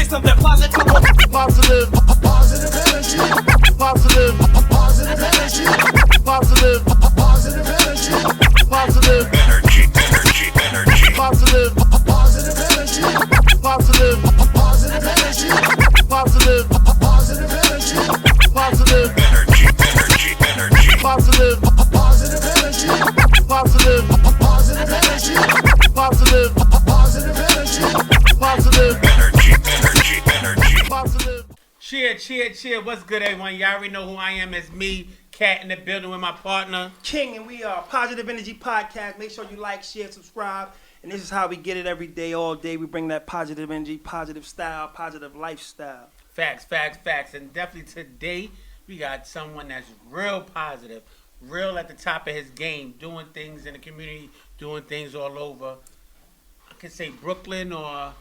something positive. Positive, positive energy. Positive, positive energy. Positive, positive energy. Positive Energy, energy, energy. positive, positive energy. Positive, positive energy. Positive, positive energy. Positive Energy, energy, energy. positive, positive energy. Positive, positive energy. Positive, positive energy. Positive, Energy, energy, energy. positive. Cheer. What's good, everyone? Y'all already know who I am. It's me, Cat, in the building with my partner. King, and we are Positive Energy Podcast. Make sure you like, share, subscribe. And this is how we get it every day, all day. We bring that positive energy, positive style, positive lifestyle. Facts. And definitely today, we got someone that's real positive, real at the top of his game, doing things in the community, doing things all over. I could say Brooklyn or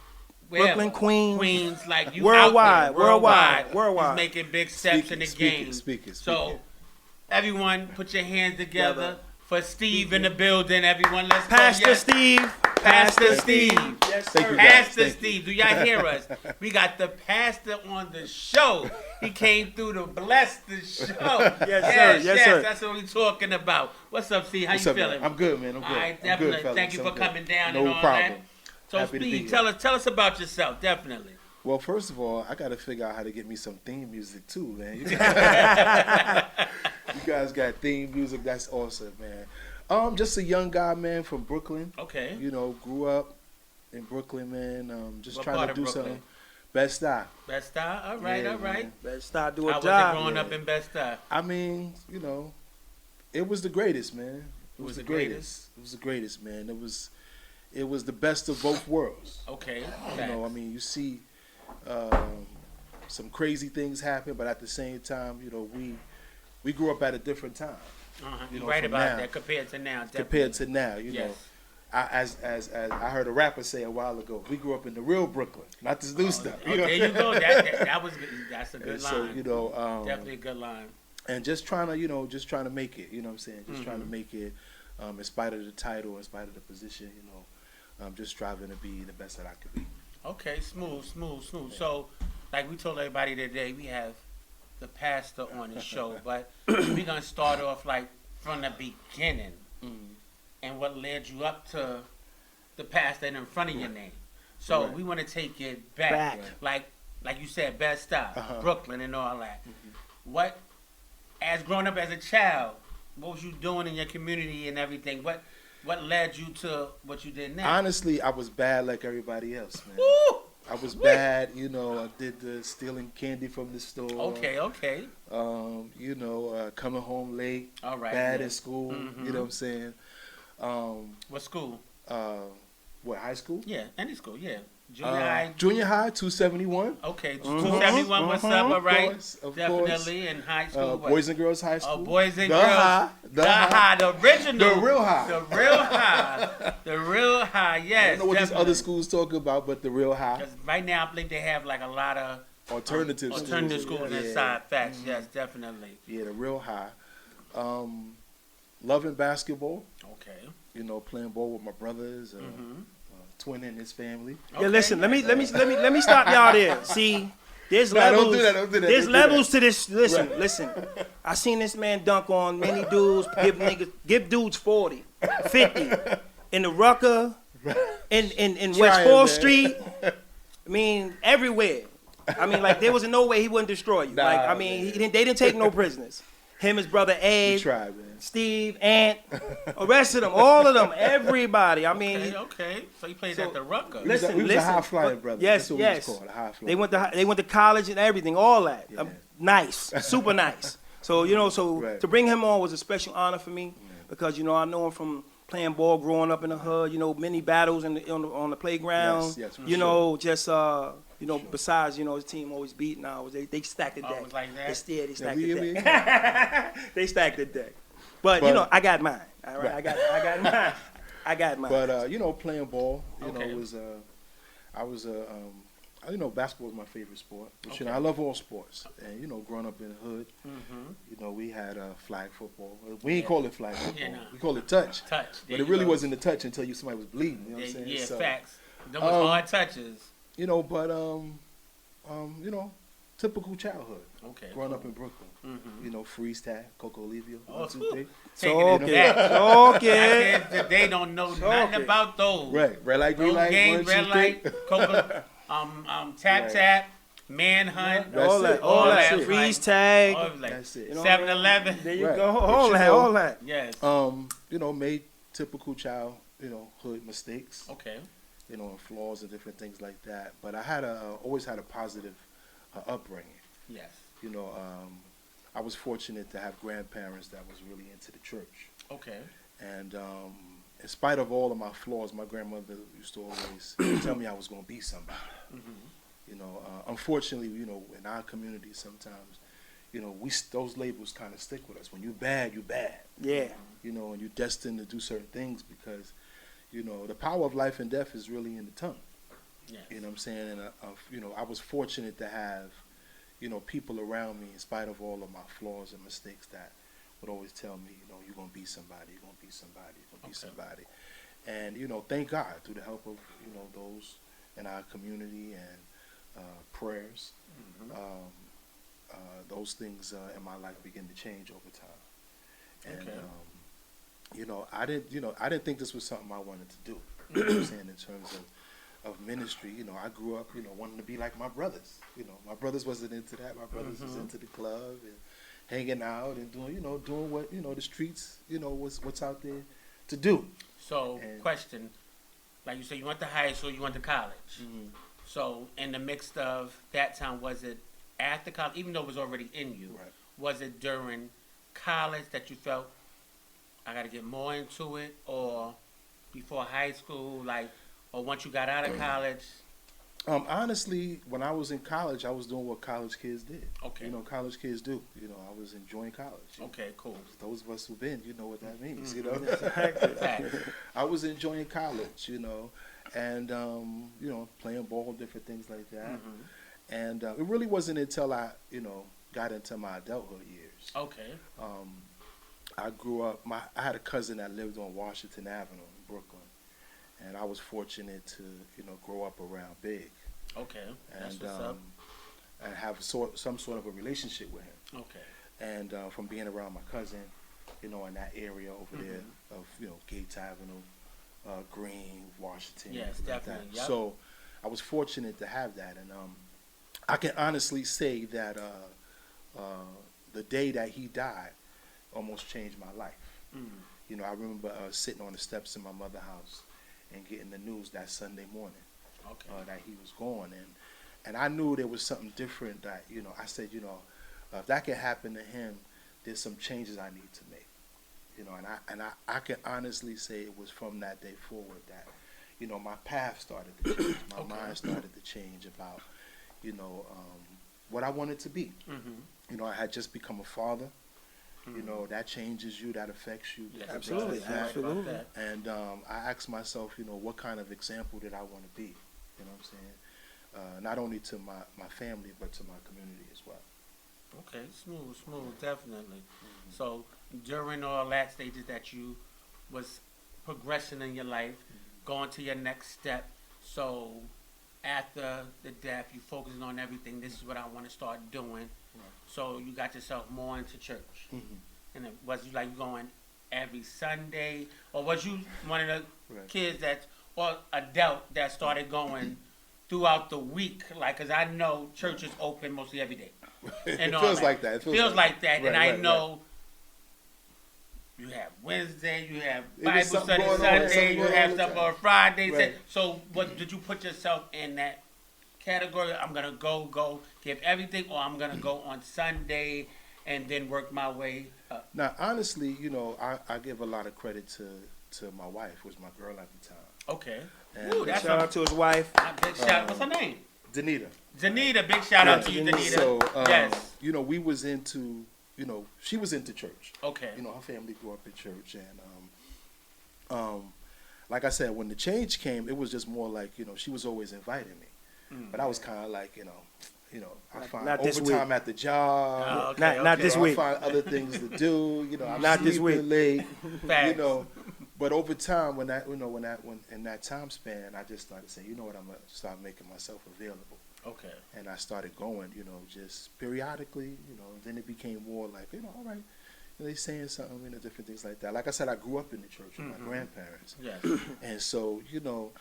wherever. Brooklyn, Queens. Like you Worldwide, out there, worldwide. He's making big steps in the game. Speaking. So, everyone, put your hands together for Steve in the building. Everyone, let's go. Pastor Yes. Steve. Pastor Steve. Yes, Thank sir. you, guys. Pastor Thank Steve, do y'all hear us? We got the pastor on the show. He came through to bless the show. Yes, sir. That's what we're talking about. What's up, Steve? How What's you up, feeling? man? I'm good, man. I'm good. All right, I'm definitely. good, fellas. Thank you I'm for good. coming down No and all problem. that. So, Happy to be Steve, here. tell us about yourself. Definitely. Well, first of all, I got to figure out how to get me some theme music too, man. You guys got theme music. That's awesome, man. Just a young guy, man, from Brooklyn. Okay. You know, grew up in Brooklyn, man. Just What trying part to of do Brooklyn? something. Best-Eye. Bed-Stuy? All right. Man. Better start doing How a was it job. growing up in Bed-Stuy? I mean, you know, it was the greatest, man. It was the It was the greatest, man. It was the best of both worlds. Okay. You know, I mean, you see some crazy things happen, but at the same time, you know, we grew up at a different time. You're know, right from about now. that compared to now. Compared to now, you Yes. know. As I heard a rapper say a while ago, we grew up in the real Brooklyn, not this new stuff. Oh, there you go. That was good. That's a good And line. so, you know, Definitely a good line. and just trying to make it, you know what I'm saying? Just trying to make it, in spite of the title, in spite of the position, you know, I'm just striving to be the best that I could be. Okay, smooth. So, like we told everybody today, we have the pastor on the show, but we're gonna start off like from the beginning and what led you up to the pastor and in front of your name. So Right. we want to take it back. Like you said, Bed-Stuy, Brooklyn, and all that. What, as growing up as a child, what was you doing in your community and everything? What led you to what you did now? Honestly, I was bad like everybody else, man. Woo! I was bad, you know. I did the stealing candy from the store. Okay. You know, coming home late. All right. Bad yeah. in school. You know what I'm saying? What school? What, high school? Yeah, any school. Yeah, junior high. Junior high, 271. Okay, 271. What's up? All right. Of Definitely course. in high school. what? Boys and Girls High School. Oh, boys and the girls. High, The high. The original. The real high. The real high. The real high. I Yes. don't know what these definitely. other schools talk about, but the real high. 'Cause right now, I believe they have like a lot of Alternative schools Yeah. inside. Facts. Yes, definitely. Yeah, the real high. Loving basketball. Okay. You know, playing ball with my brothers. Twin and his family. Yeah, listen. Let me stop y'all there. See, there's No, levels. don't do that, don't do that, There's don't do levels to this. Listen. I seen this man dunk on many dudes. Give dudes 40, 50 in the Rucker, in West Trying, 4th man. Street. I mean, everywhere. I mean, like there was no way he wouldn't destroy you. Nah, Like I mean, they didn't take no prisoners. Him, his brother We Ed, tried, man. Steve, Ant, arrested them, all of them, everybody. I mean, Okay. So you played So- at the Rucker. Listen, We was a listen. high flying brother. Yes, That's what yes. we was called, a high flying. they went to college and everything, all that. Yeah. Nice, super nice. So you know, Right. to bring him on was a special honor for me because you know I know him from playing ball, growing up in the hood. You know, many battles on the playground. Yes, for you sure. know, just you know, besides you know his team always beating ours. They stacked the Oh, deck. it was like that? They stacked we- the deck. They stacked the deck. But you know, I got mine. All right, Right. I got mine. I got mine. But you know, playing ball, you Okay. know, you know, basketball was my favorite sport. But, you know, I love all sports. And, you know, growing up in the hood, you know, we had flag football. We ain't call it flag football. Yeah, no. We call it touch. Touch. But it really wasn't a touch until somebody was bleeding. You know what I'm saying? Yeah, So, facts. Them was hard touches. You know, but you know, typical childhood. Okay. Growing up in Brooklyn. Mm-hmm. You know, freeze tag, Coco Olivia, Oh, 1, 2, 3. Taking it okay. back. Okay. That they don't know nothing okay. about those. Right, red light, green Those light, games, 1, 2, red light, 3. Coco, tap Right. tap, manhunt, That's all that, it. all That's that. it. Freeze tag. all of like That's it. You know 7-Eleven. There you Right. go. But All you that, know, all that. Yes. You know, made typical child, you know, hood mistakes. Okay. You know, and flaws and different things like that. But I had always had a positive upbringing. Yes. You know, I was fortunate to have grandparents that was really into the church. Okay. And in spite of all of my flaws, my grandmother used to always tell me I was going to be somebody. Mm-hmm. You know, unfortunately, you know, in our community sometimes, you know, those labels kind of stick with us. When you bad, you bad. Yeah. You know, and you're destined to do certain things because, you know, the power of life and death is really in the tongue. Yes. You know what I'm saying? And, you know, I was fortunate to have, you know, people around me, in spite of all of my flaws and mistakes, that would always tell me, you know, you're going to be somebody, you're going to be somebody, you're going to be somebody. And, you know, thank God, through the help of, you know, those in our community and prayers, those things in my life begin to change over time. And, Okay. you know, I didn't think this was something I wanted to do. You know what I'm saying? In terms of ministry, you know, I grew up, you know, wanting to be like my brothers. You know, my brothers wasn't into that. My brothers was into the club and hanging out and doing what, you know, the streets, you know, what's out there to do. So, question, like you said, you went to high school, you went to college. Mm-hmm. So, in the mix of that time, was it after college, even though it was already in you, Right. was it during college that you felt, I got to get more into it, or before high school, like, or once you got out of college? Honestly, when I was in college, I was doing what college kids did. Okay. You know, college kids do. You know, I was enjoying college. Okay, cool. Those of us who've been, you know what that means, you know. Fact. I was enjoying college, you know, and, you know, playing ball, different things like that. And it really wasn't until I, you know, got into my adulthood years. Okay. I grew up, I had a cousin that lived on Washington Avenue in Brooklyn. And I was fortunate to, you know, grow up around Big. Okay. That's And, what's up. and have some sort of a relationship with him. Okay. And from being around my cousin, you know, in that area over there of, you know, Gates Avenue, Green, Washington. Yes, everything like definitely, that. yep. So I was fortunate to have that. And I can honestly say that the day that he died almost changed my life. You know, I remember sitting on the steps in my mother's house and getting the news that Sunday morning that he was gone. And I knew there was something different that, you know, I said, you know, if that can happen to him, there's some changes I need to make. You know, and I can honestly say it was from that day forward that, you know, my path started to change. My mind started to change about, you know, what I wanted to be. You know, I had just become a father. You know, that changes you, that affects you. Yes, Absolutely, right about absolutely. that. And I asked myself, you know, what kind of example did I want to be? You know what I'm saying? Not only to my family, but to my community as well. Okay, smooth, definitely. So during all that stages that you was progressing in your life, going to your next step. So after the death, you focusing on everything. This is what I want to start doing. So you got yourself more into church. And it, was you like going every Sunday, or was you one of the kids that, or adult that started going throughout the week? Like, cause I know church is open mostly every day. It feels like that. It feels like that. And I right, know you have Wednesday, you have It was Bible something study going on, Sunday, something you going have on stuff all the on Friday. Right. So what did you put yourself in that category? I'm gonna go give everything, or I'm gonna go on Sunday and then work my way up. Now, honestly, you know, I give a lot of credit to my wife, who was my girl at the time. Okay. And Ooh, that's Shout out to his wife. a big shout. What's her name? Danita. Zanita. Big shout out to you, Zanita. So, yes. you know, we was into, you know, she was into church. Okay. You know, her family grew up in church. And, like I said, when the change came, it was just more like, you know, she was always inviting me. But I was kind of like, you know, I find not this overtime at the job. Okay, Not this You know, week. I find other things to do. You know, I'm Not this sleeping week. late. You Facts. know, But over time, when in that time span, I just started saying, you know what, I'm gonna start making myself available. Okay. And I started going, just periodically, and then it became more like, all right, they saying something, different things like that. Like I said, I grew up in the church with my grandparents. Yes. And so, you know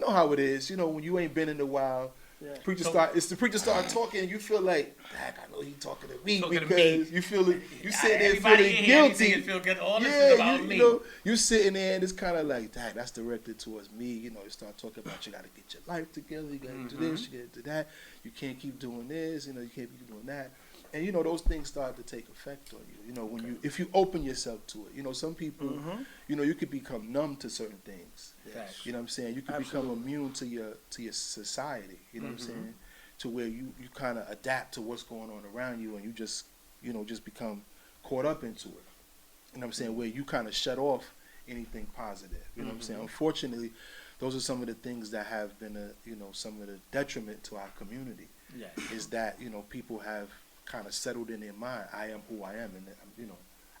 how it is, when you ain't been in a while, Yeah. the preacher start talking, and you feel like, I know he talking to me Talking to because me. you feel it, you sitting there Everybody feeling in here, guilty. you feel good. All this is about me. You sitting there and it's kind of like, Dad, that's directed towards me. You start talking about you got to get your life together, you got to do this, you got to do that. You can't keep doing this, you can't keep doing that. And those things start to take effect on you. When if you open yourself to it. Some people, you could become numb to certain things. Yes. You know what I'm saying? You can become immune to your society. You know what I'm saying? To where you kind of adapt to what's going on around you, and you just become caught up into it. You know what I'm saying? Where you kind of shut off anything positive. You know what I'm saying? Unfortunately, those are some of the things that have been some of the detriment to our community. Yes. Is that people have kind of settled in their mind, I am who I am, and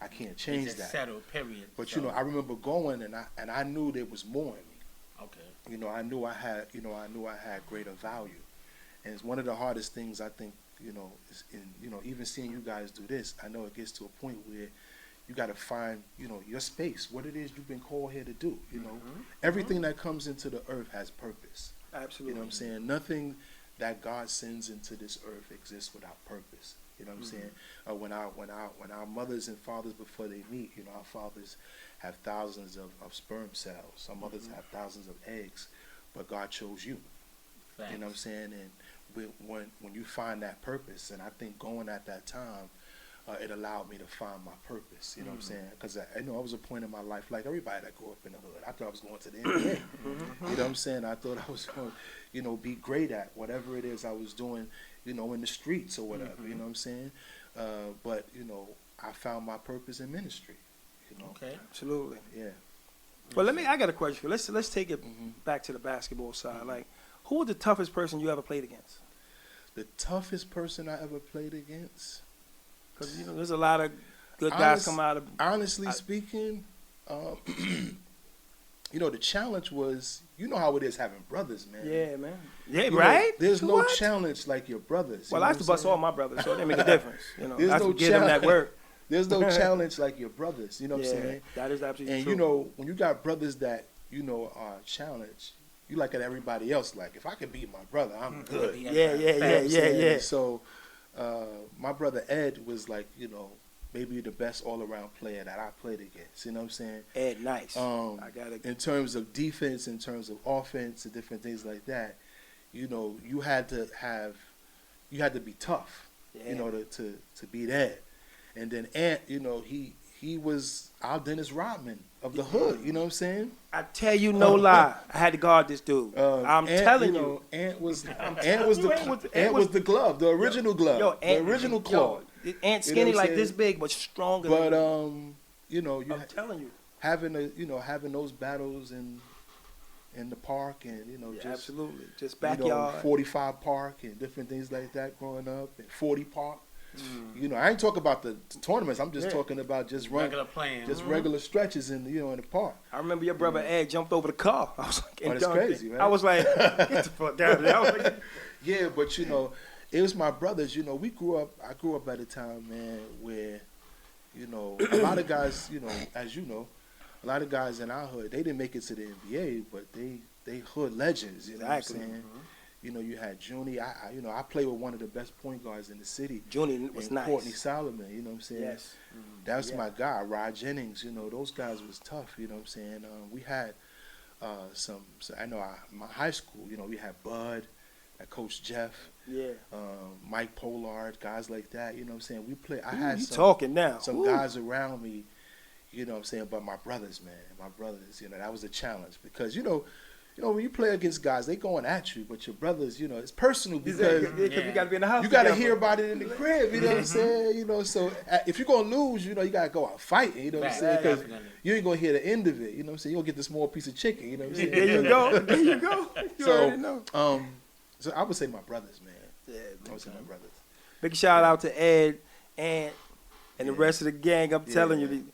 I can't change It's that. Settled. Period. But So, I remember going, and I knew there was more in me. Okay. I knew I had greater value. And it's one of the hardest things I think, is in, even seeing you guys do this, I know it gets to a point where you got to find, your space, what it is you've been called here to do. Everything that comes into the earth has purpose. Absolutely. You know what I'm saying? Nothing that God sends into this earth exists without purpose. You know what I'm saying? When our mothers and fathers, before they meet, our fathers have thousands of sperm cells. Our mothers have thousands of eggs, but God chose you. Thanks. You know what I'm saying? And when you find that purpose, and I think going at that time, it allowed me to find my purpose. You know what I'm saying? Because I know I was a point in my life, like everybody that grew up in the hood. I thought I was going to the NBA. You know what I'm saying? I thought I was going to, be great at whatever it is I was doing, in the streets or whatever. You know what I'm saying? But I found my purpose in ministry. Okay. Absolutely. Yeah. Well, I got a question for you. Let's take it back to the basketball side. Like, who was the toughest person you ever played against? The toughest person I ever played against? Because there's a lot of good guys come out of. Honestly speaking, the challenge was, how it is having brothers, man. Yeah, man. Yeah, right. There's no challenge like your brothers. Well, I used to bust all my brothers, so it didn't make a difference. There's I no give them that work. There's no challenge like your brothers. You know what I'm saying? That is absolutely and true. when you got brothers that are challenged, you like at everybody else. Like, if I can beat my brother, I'm good. Yeah. So, my brother Ed was like, maybe the best all-around player that I played against. You know what I'm saying? Ed, nice. I got it. In terms of defense, in terms of offense, and different things like that, you had to be tough, to beat Ed. And then Ant, he was our Dennis Rodman of the hood. You know what I'm saying? I tell you no lie. I had to guard this dude. I'm telling you. Ant was the glove, the original glove, Yo, the original claw. Ant skinny like this big, but stronger. But I'm telling you, having those battles in the park, and just absolutely, just backyard, 45 Park and different things like that growing up, and 40 Park. I ain't talking about the tournaments. I'm just talking about just regular playing, regular stretches in the park. I remember your brother Ed jumped over the car. I was like, that's crazy, man. I was like, get the fuck out of there. I was like, yeah, but it was my brothers. We grew up. I grew up at a time, man, where a lot of guys, as a lot of guys in our hood, they didn't make it to the NBA, but they hood legends. You know what I'm saying? You had Junie. I played with one of the best point guards in the city. Junie was nice. Courtney Solomon. You know what I'm saying? Yes. That's my guy. Rod Jennings. Those guys was tough. You know what I'm saying? We had my high school. We had Bud, Coach Jeff. Yeah. Mike Pollard, guys like that. You know what I'm saying? We play. I had talking now. Some guys around me. You know what I'm saying? But my brothers, man, that was a challenge because when you play against guys, they going at you, but your brothers, it's personal because you got to be in the house. You got to hear about it in the crib. You know what I'm saying? So if you're gonna lose, you got to go out fighting. You know what I'm saying? Because you ain't gonna hear the end of it. You know what I'm saying? You gonna get the small piece of chicken. You know what I'm saying? There you go. There you go. You already know. So I would say my brothers, man. Yeah, I would say my brothers. Big shout out to Ed and the rest of the gang. I'm telling you,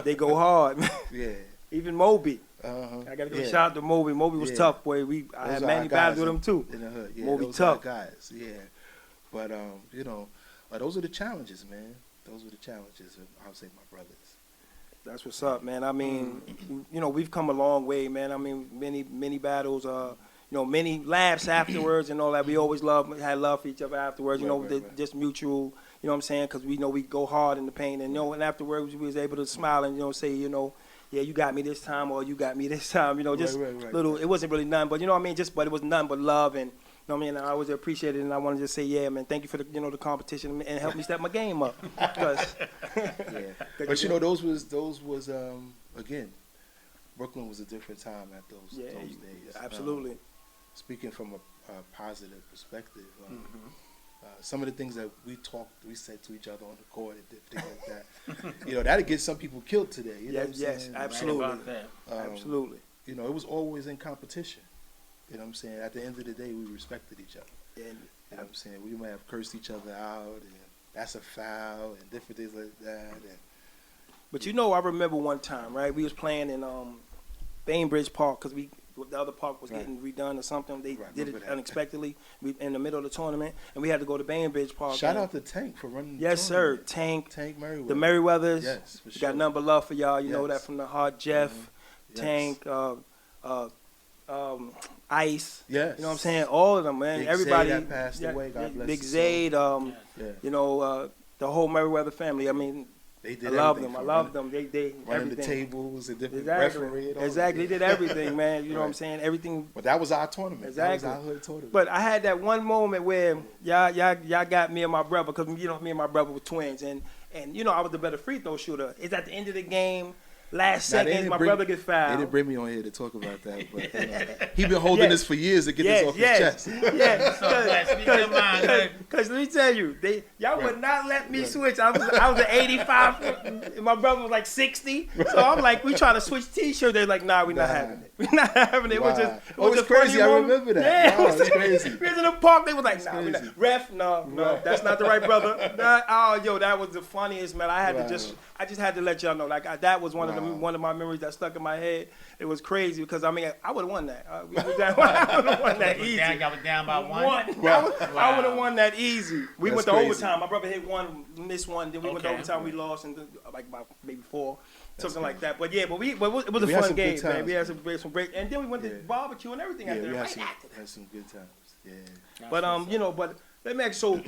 they go hard. Yeah. Even Moby. I I gotta give a shout out to Moby. Moby was tough, boy. I had many battles with him too. In the hood, yeah, Moby those tough. are guys, yeah. But you know, those are the challenges, man. Those are the challenges. I would say my brothers. That's what's up, man. I mean, you know, we've come a long way, man. I mean, many battles, you know, many laughs afterwards and all that. We always had love for each other afterwards, you know, Right. just mutual, you know what I'm saying? Because we know we go hard in the pain. And, you know, and afterwards we was able to smile and, you know, say, you know, yeah, you got me this time or you got me this time, you know, just little, it wasn't really none, but, you know what I mean? But it was none but love and, you know what I mean? I always appreciate it, and I want to just say, yeah, man, thank you for the, you know, the competition and help me step my game up. But you know, those was again, Brooklyn was a different time at those days. Absolutely. Speaking from a positive perspective, some of the things that we said to each other on the court and things like that, you know, that'd get some people killed today. You know what I'm saying? Absolutely. Right about that. Absolutely. You know, it was always in competition. You know what I'm saying? At the end of the day, we respected each other. And, you know what I'm saying? We might have cursed each other out, and that's a foul, and different things like that. But you know, I remember one time, right? We was playing in Bainbridge Park because the other park was getting redone or something. They did it unexpectedly in the middle of the tournament, and we had to go to Bainbridge Park. Shout out to Tank for running. Yes, sir. Tank Merriweather. The Merriweathers. Yes, for sure. Got nothing but love for y'all. You know that from the heart. Jeff, Tank, Ice. Yes. You know what I'm saying? All of them, man. Big everybody Zayd that passed away. God bless Big his Zayd. soul. You know, the whole Merriweather family. I mean, they did I love everything them. I for love them. They running everything. the tables and different Exactly. referee and all Exactly. that. They did everything, man. You know what I'm saying? Everything. But that was our tournament. Exactly. That was our hood tournament. But I had that one moment where y'all got me and my brother, because you know me and my brother were twins, and you know I was the better free throw shooter. It's at the end of the game. Last seconds, my brother gets fouled. They didn't bring me on here to talk about that, but you know, he been holding this for years to get this off his chest. Because let me tell you, y'all would not let me switch. I was an 85, and my brother was like 60. So I'm like, we trying to switch T-shirts. They're like, nah, we're not having it. We're not having it. It was just, it was it's crazy. I remember that. Yeah, Wow, it's crazy. We was in the park. They was like, nah, we're not. Ref, no, that's not the right brother. That was the funniest, man. I just had to let y'all know. Like that was one of my memories that stuck in my head. It was crazy because I mean I would have won that. I would have won that easy. I was down by one. I would have won that easy. We went to crazy. overtime. My brother hit one, missed one. Then we went to overtime. We lost and like about maybe 4, something like that. But yeah, it was a fun game, man. We had some great, and then we went to barbecue and everything after that. We had some good times. Yeah. But you know, but let me ask you, so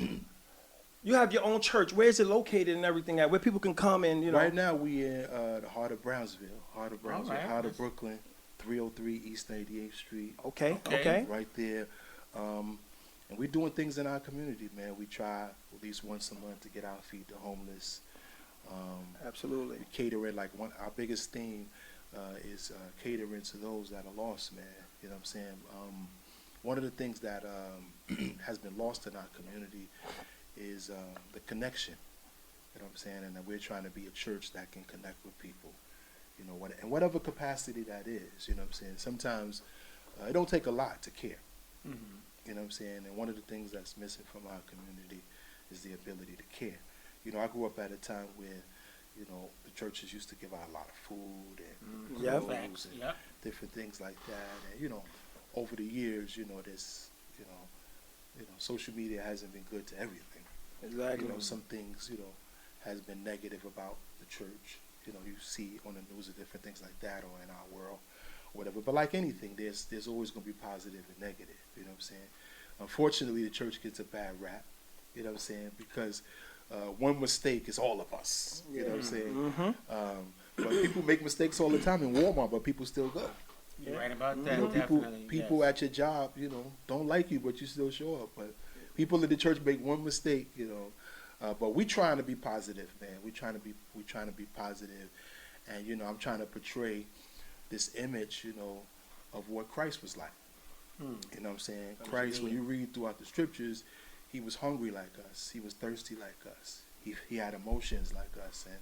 you have your own church. Where is it located and everything at? Where people can come and, you know. Right now we in the heart of Brownsville, heart of Brooklyn, 303 East 88th Street. Okay. Right there. And we're doing things in our community, man. We try at least once a month to get out, feed the homeless. Absolutely. We catering, like our biggest theme is catering to those that are lost, man. You know what I'm saying? One of the things that has been lost in our community is the connection. You know what I'm saying? And that we're trying to be a church that can connect with people, you know, in whatever capacity that is. You know what I'm saying? Sometimes it don't take a lot to care. Mm-hmm. You know what I'm saying? And one of the things that's missing from our community is the ability to care. You know, I grew up at a time where, you know, the churches used to give out a lot of food and clothes and different things like that. And, you know, over the years, you know, social media hasn't been good to everything. Exactly. You know, some things, you know, has been negative about the church. You know, you see on the news of different things like that or in our world or whatever. But like anything, there's always going to be positive and negative. You know what I'm saying? Unfortunately, the church gets a bad rap. You know what I'm saying? Because one mistake is all of us. You know what I'm saying? Mm-hmm. But people make mistakes all the time in Walmart, but people still go. You're right about that. You know, Definitely. people at your job, you know, don't like you, but you still show up. But people in the church make one mistake, you know. But we trying to be positive, man. We trying to be positive, and you know, I'm trying to portray this image, you know, of what Christ was like. You know what I'm saying? Christ, when you read throughout the scriptures, he was hungry like us. He was thirsty like us. He had emotions like us, and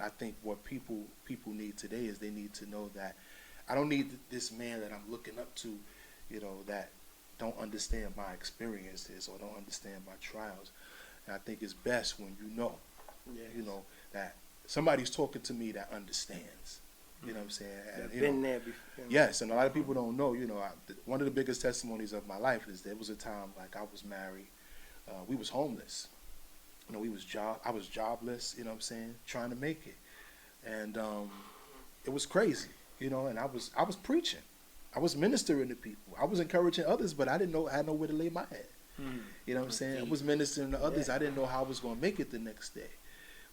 I think what people need today is they need to know that I don't need this man that I'm looking up to, you know, that don't understand my experiences or don't understand my trials. And I think it's best when you know, that somebody's talking to me that understands. You know what I'm saying? And, I've you been know, there before. yes, and a lot of people don't know. You know, one of the biggest testimonies of my life is there was a time like I was married, we was homeless. You know, I was jobless. You know what I'm saying? Trying to make it, and it was crazy. You know, and I was preaching, I was ministering to people, I was encouraging others, but I didn't know I had nowhere to lay my head. You know what I'm saying? I was ministering to others. I didn't know how I was going to make it the next day.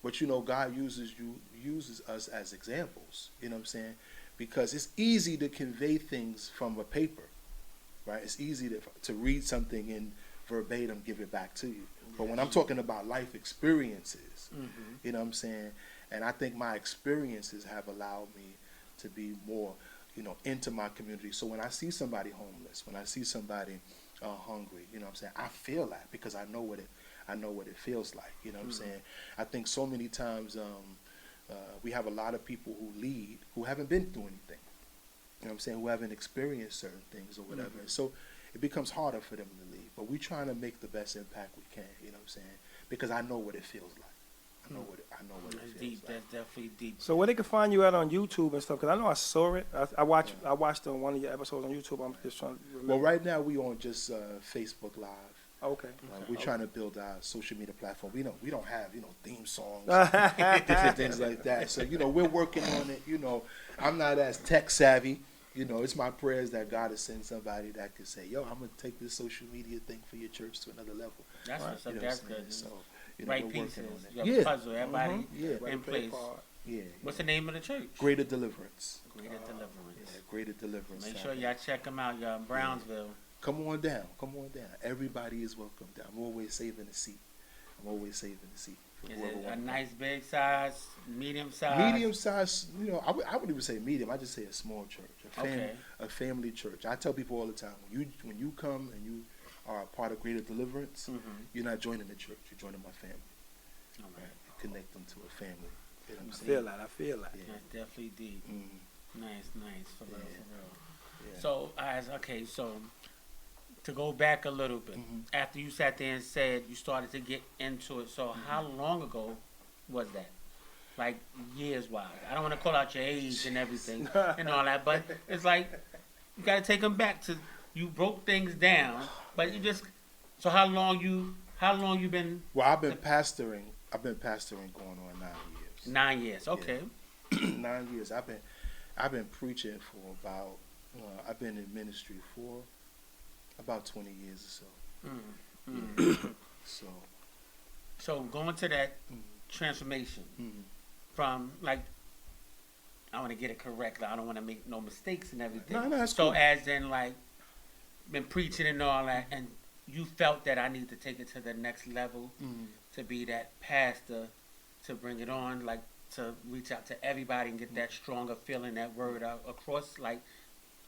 But, you know, God uses us as examples, you know what I'm saying? Because it's easy to convey things from a paper, right? It's easy to read something and verbatim give it back to you. But when I'm talking about life experiences, you know what I'm saying? And I think my experiences have allowed me to be more, you know, into my community. So when I see somebody homeless, when I see somebody hungry, you know what I'm saying, I feel that because I know what it feels like, you know what I'm saying. I think so many times we have a lot of people who lead who haven't been through anything, you know what I'm saying, who haven't experienced certain things or whatever. And so it becomes harder for them to lead. But we're trying to make the best impact we can, you know what I'm saying, because I know what it feels like. I know what it That's feels deep. like. That's definitely deep. So where they can find you at on YouTube and stuff? Because I know I saw it. I watched one of your episodes on YouTube. I'm just trying to remember. Well, right now we on just Facebook Live. Okay. We're trying to build our social media platform. We don't have, you know, theme songs, different things like that. So, you know, we're working on it. You know, I'm not as tech savvy. You know, it's my prayers that God will send somebody that can say, yo, I'm going to take this social media thing for your church to another level. That's You what's know up. what That's I'm good. saying? So, you know, Right we're pieces. working on it. You have Yeah. a puzzle. Everybody Yeah. in place. Yeah. What's the name of the church? Greater Deliverance. Greater Deliverance. Yeah, Greater Deliverance. Make sure y'all check them out. Y'all in Brownsville. Come on down. Everybody is welcome down. I'm always saving a seat. For Is whoever it a wants. nice big size, medium size? Medium size, you know, I wouldn't even say medium. I just say a small church, a family church. I tell people all the time, when you come and you are a part of Greater Deliverance, you're not joining the church. You're joining my family. All right. You connect them to a family. You know what I'm saying? I feel that. Yeah. That's definitely deep. Nice, for real, Yeah. for real. Yeah. So to go back a little bit, after you sat there and said you started to get into it, so how long ago was that? Like years wise. I don't want to call out your age and everything and all that, but it's like you got to take them back to you broke things down, but you just so how long you been? Well, I've been pastoring going on 9 years. 9 years. Okay. Yeah. 9 years. I've been preaching for about. I've been in ministry for about 20 years or so. So going to that transformation from like, I want to get it correct. I don't want to make no mistakes and everything. No, that's so cool. as in like, been preaching and all that, and you felt that I need to take it to the next level to be that pastor, to bring it on, like to reach out to everybody and get that stronger feeling, that word out across, like.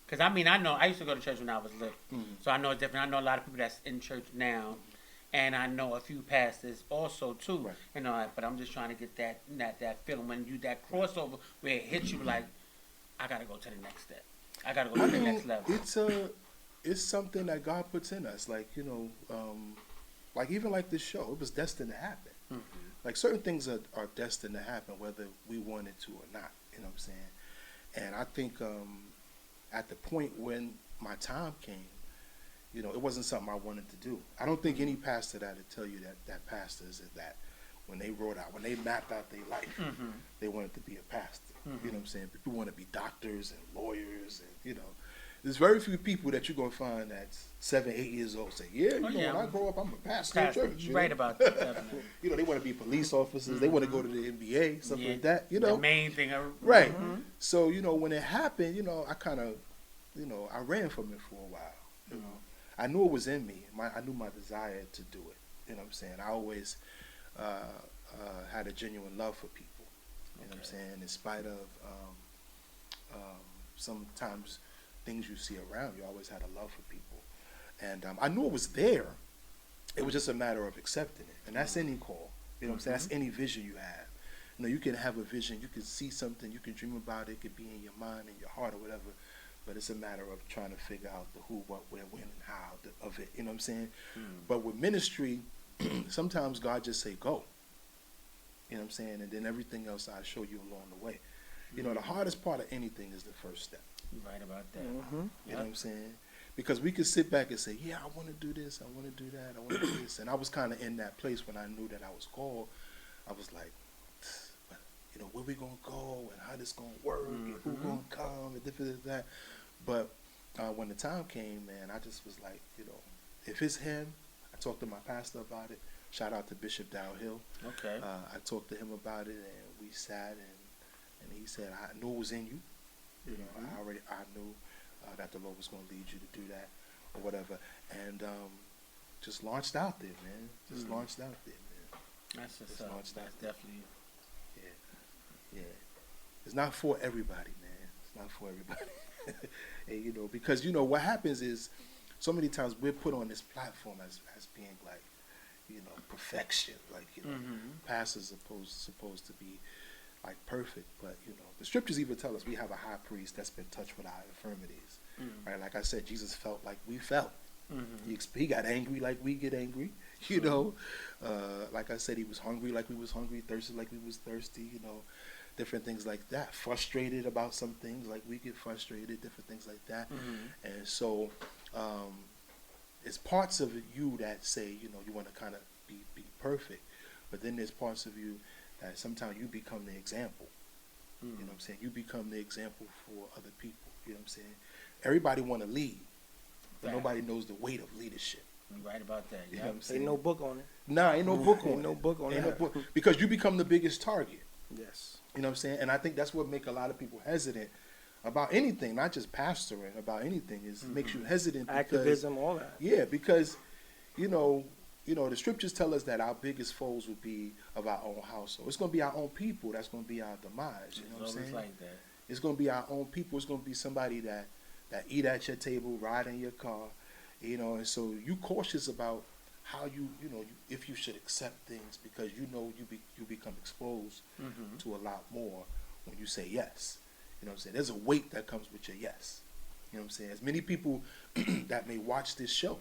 Because, I mean, I know, I used to go to church when I was little, so I know it's different. I know a lot of people that's in church now, and I know a few pastors also, too, Right. and all that, but I'm just trying to get that feeling when you, that crossover where it hits you like, I got to go to the next step. I got to go to the next level. It's something that God puts in us, like, you know, like even like this show, it was destined to happen. Like certain things are destined to happen, whether we wanted to or not, you know what I'm saying? And I think, at the point when my time came, you know, it wasn't something I wanted to do. I don't think any pastor that would tell you that pastors is that when they mapped out their life, they wanted to be a pastor. You know what I'm saying? People want to be doctors and lawyers, and you know, there's very few people that you're gonna find that's 7, 8 years old say, when I grow up, I'm a pastor in church. You're right about that. You know, they want to be police officers. They want to go to the NBA, stuff like that. You know, the main thing. Right. So, you know, when it happened, you know, I kind of, you know, I ran from it for a while. You know, I knew it was in me. I knew my desire to do it. You know what I'm saying? I always had a genuine love for people. You know what I'm saying? In spite of sometimes things you see around, you always had a love for people. And I knew it was there. It was just a matter of accepting it. And that's any call. You know what I'm saying? That's any vision you have. You know, you can have a vision, you can see something, you can dream about it, it could be in your mind, in your heart or whatever, but it's a matter of trying to figure out the who, what, where, when, and how of it, you know what I'm saying? But with ministry, sometimes God just say, go. You know what I'm saying? And then everything else I show you along the way. You know, the hardest part of anything is the first step. You're right about that. You know what I'm saying? Because we could sit back and say, yeah, I want to do this, I want to do that, I want to do this. And I was kind of in that place when I knew that I was called. I was like, but, you know, where we going to go and how this going to work and who going to come and different that. But when the time came, man, I just was like, you know, if it's him, I talked to my pastor about it. Shout out to Bishop Dowhill. Okay. I talked to him about it, and we sat, and he said, I knew it was in you. You know, I knew that the Lord was going to lead you to do that or whatever. And just launched out there, man. Just launched out there, man. That's what's up. That's definitely. Yeah. It's not for everybody, man. It's not for everybody. And, you know, because, you know, what happens is so many times we're put on this platform as being like, you know, perfection. Like, you know, pastors supposed to be like perfect. But, you know, the scriptures even tell us we have a high priest that's been touched with our infirmities. Right? Like I said, Jesus felt like we felt. He got angry like we get angry. You know, like I said, he was hungry like we was hungry, thirsty like we was thirsty, you know, different things like that. Frustrated about some things like we get frustrated, different things like that. And so it's parts of you that say, you know, you want to kind of be perfect. But then there's parts of you that sometimes you become the example. You know what I'm saying? You become the example for other people. You know what I'm saying? Everybody want to lead, but nobody knows the weight of leadership. You're right about that. You know what I'm saying? Ain't no book on it. Nah, ain't no book on it. Ain't no book on Ain't it. no book. Because you become the biggest target. Yes. You know what I'm saying? And I think that's what make a lot of people hesitant about anything, not just pastoring, about anything. Is makes you hesitant because, Activism, all that. yeah, because, you know, the scriptures tell us that our biggest foes would be of our own household. It's going to be our own people. That's going to be our demise. You know what I'm saying? Like that. It's going to be our own people. It's going to be somebody that eat at your table, ride in your car, you know. And so you cautious about how you know, if you should accept things because you know you become exposed to a lot more when you say yes. You know what I'm saying? There's a weight that comes with your yes. You know what I'm saying? As many people that may watch this show,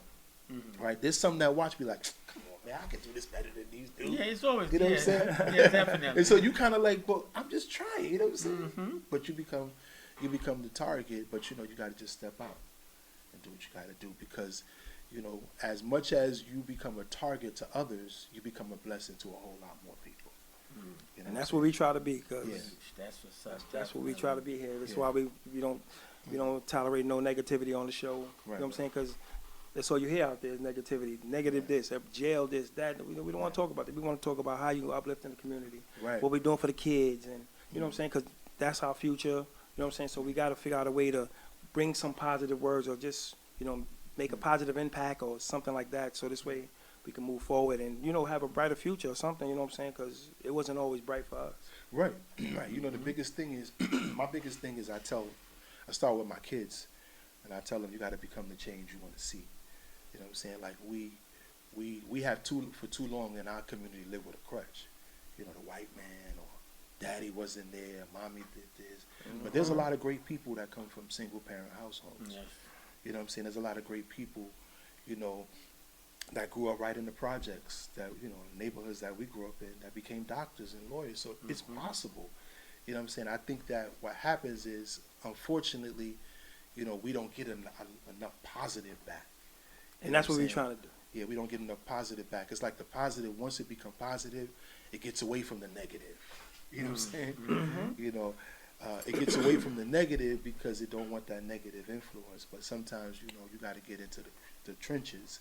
right? There's some that watch be like, come on, man, I can do this better than these dudes. Yeah, it's always. You know what I'm saying? Yeah, definitely. And so you kind of like, well, I'm just trying. You know what I'm saying? But you become the target. But you know, you got to just step out and do what you got to do because, you know, as much as you become a target to others, you become a blessing to a whole lot more people. You know And that's what we try to be. Cause That's what's up. that's what we try to be here. That's why we don't tolerate no negativity on the show. You know what I'm saying? Because that's all you hear out there is negativity, negative this, jail this, that. We don't want to talk about that. We want to talk about how you uplift in the community, what we're doing for the kids, and you know what I'm saying? Because that's our future. You know what I'm saying? So we got to figure out a way to bring some positive words or just, you know, make a positive impact or something like that. So this way we can move forward and, you know, have a brighter future or something. You know what I'm saying? Because it wasn't always bright for us. Right. You know, the biggest thing is, my biggest thing is I start with my kids, and I tell them you got to become the change you want to see. You know what I'm saying? Like we have for too long in our community lived with a crutch. You know, the white man or daddy wasn't there, mommy did this. But there's a lot of great people that come from single parent households. Yes. You know what I'm saying? There's a lot of great people, you know, that grew up right in the projects, that, you know, neighborhoods that we grew up in, that became doctors and lawyers. So it's possible. You know what I'm saying? I think that what happens is, unfortunately, you know, we don't get enough positive back. And that's what we're trying to do. Yeah, we don't get enough positive back. It's like the positive, once it becomes positive, it gets away from the negative. You know what I'm saying? You know, it gets away from the negative because it don't want that negative influence. But sometimes, you know, you got to get into the trenches,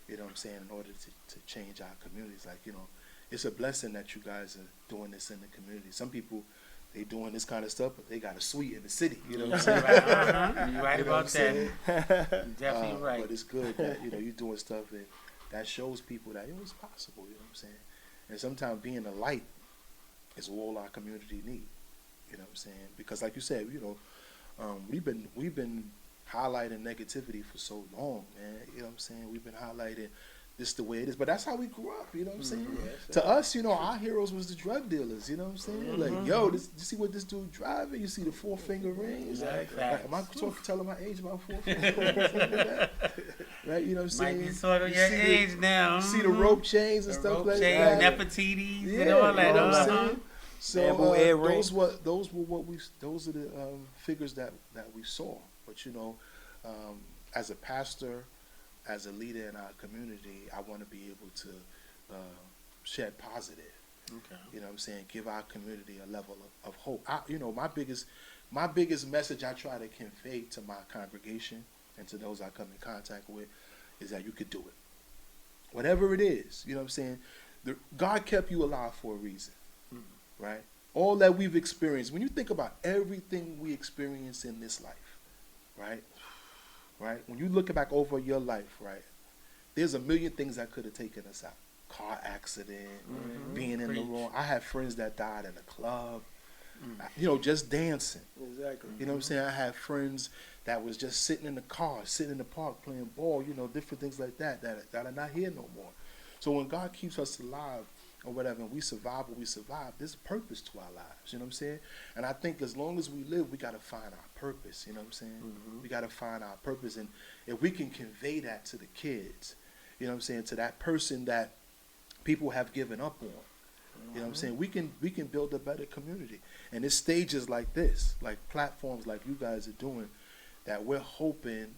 you know what I'm saying, in order to change our communities. Like, you know, it's a blessing that you guys are doing this in the community. Some people, they doing this kind of stuff, but they got a suite in the city. You know what I'm saying? You're right about that. You're definitely right. But it's good that, you know, you're doing stuff and that shows people that it was possible. You know what I'm saying? And sometimes being a light is all our community need. You know what I'm saying? Because like you said, you know, we've been highlighting negativity for so long, man. You know what I'm saying? We've been highlighting this the way it is. But that's how we grew up, you know what I'm saying? To us, you know, our heroes was the drug dealers, you know what I'm saying? Like, yo, you see what this dude driving? You see the 4-finger rings? Exactly. Like, am I telling my age about 4 finger? Right, you know what I'm saying? Might be sort of your age now. You see the rope chains and stuff like that. Nefertiti's and all that. You know what I'm saying? bamboo earring. Those are the figures that we saw. But as a pastor, as a leader in our community, I want to be able to shed positive. Okay. You know what I'm saying? Give our community a level of hope. My biggest message I try to convey to my congregation and to those I come in contact with is that you could do it. Whatever it is, you know what I'm saying? God kept you alive for a reason, right? All that we've experienced, when you think about everything we experience in this life, right? When you look back over your life, right, there's a million things that could have taken us out. Car accident, being in the wrong. I had friends that died in a club, just dancing. Exactly. You know what I'm saying? I had friends that was just sitting in the car, sitting in the park playing ball, different things like that are not here no more. So when God keeps us alive or whatever, and we survive what we survive, there's a purpose to our lives, you know what I'm saying? And I think as long as we live, we got to find our purpose, you know what I'm saying? We got to find our purpose. And if we can convey that to the kids, you know what I'm saying, to that person that people have given up on, you know what I'm saying, we can build a better community. And it's stages like this, like platforms like you guys are doing, that we're hoping,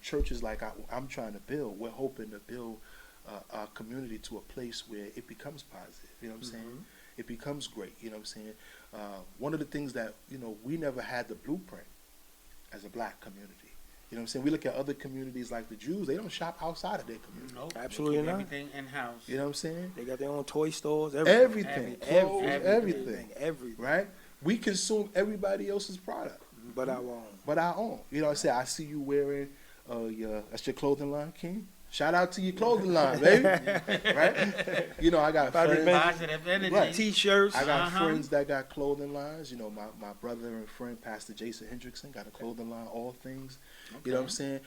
churches like I'm trying to build, we're hoping to build our community to a place where it becomes positive, you know what I'm saying? It becomes great, you know what I'm saying? One of the things that, we never had the blueprint as a black community. You know what I'm saying? We look at other communities like the Jews, they don't shop outside of their community. Nope. Absolutely not. Everything in-house. You know what I'm saying? They got their own toy stores, Everything. Clothes, everything. Right? We consume everybody else's product. But our own. But our own. You know what I'm saying? I see you wearing that's your clothing line, King. Shout out to your clothing line, baby. Right? I got friends. Positive energy. Right. T-shirts. I got friends that got clothing lines. My brother and friend, Pastor Jason Hendrickson, got a clothing line, All Things. Okay. You know what I'm saying?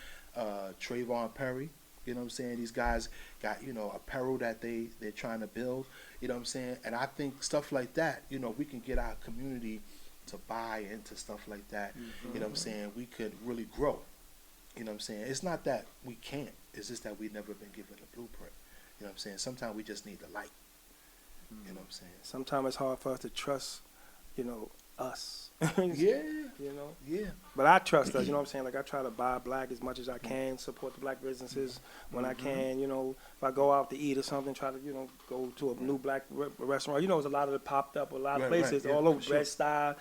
Trayvon Perry. You know what I'm saying? These guys got, apparel that they're trying to build. You know what I'm saying? And I think stuff like that, we can get our community to buy into stuff like that. You know what I'm saying? We could really grow. You know what I'm saying? It's not that we can't. It's just that we've never been given a blueprint. You know what I'm saying? Sometimes we just need the light. You know what I'm saying? Sometimes it's hard for us to trust, us. Yeah. Yeah. But I trust us, you know what I'm saying? Like, I try to buy black as much as I can, support the black businesses when I can, if I go out to eat or something, try to, go to a new black restaurant. There's a lot of it popped up, a lot of places all over, Bread Style,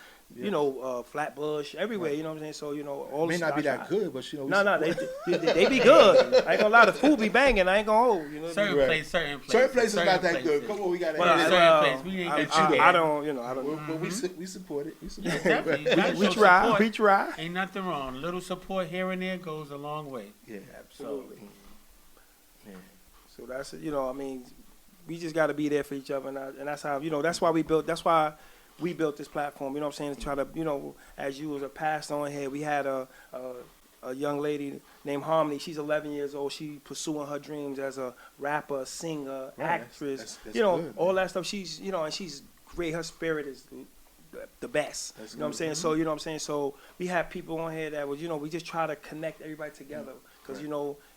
Flatbush, everywhere, you know what I'm saying? So, all it may not be that good, but, No, they be good. I ain't gonna lie, the food be banging, I ain't gonna hold, Certain places. Certain places not that good. Come on, we got to certain places. We ain't got I don't. But we support it. We support Definitely. We try. Ain't nothing wrong. A little support here and there goes a long way. Yeah, Absolutely. Yeah. So that's it. We just got to be there for each other, and that's how that's why we built this platform. You know what I'm saying? To try to as you was a pastor on here, we had a young lady named Harmony. She's 11 years old. She pursuing her dreams as a rapper, singer, actress. That's good, all that stuff. She's and she's great. Her spirit is the best. That's you know what I'm saying? So you know what I'm saying? So we have people on here that was we just try to connect everybody together because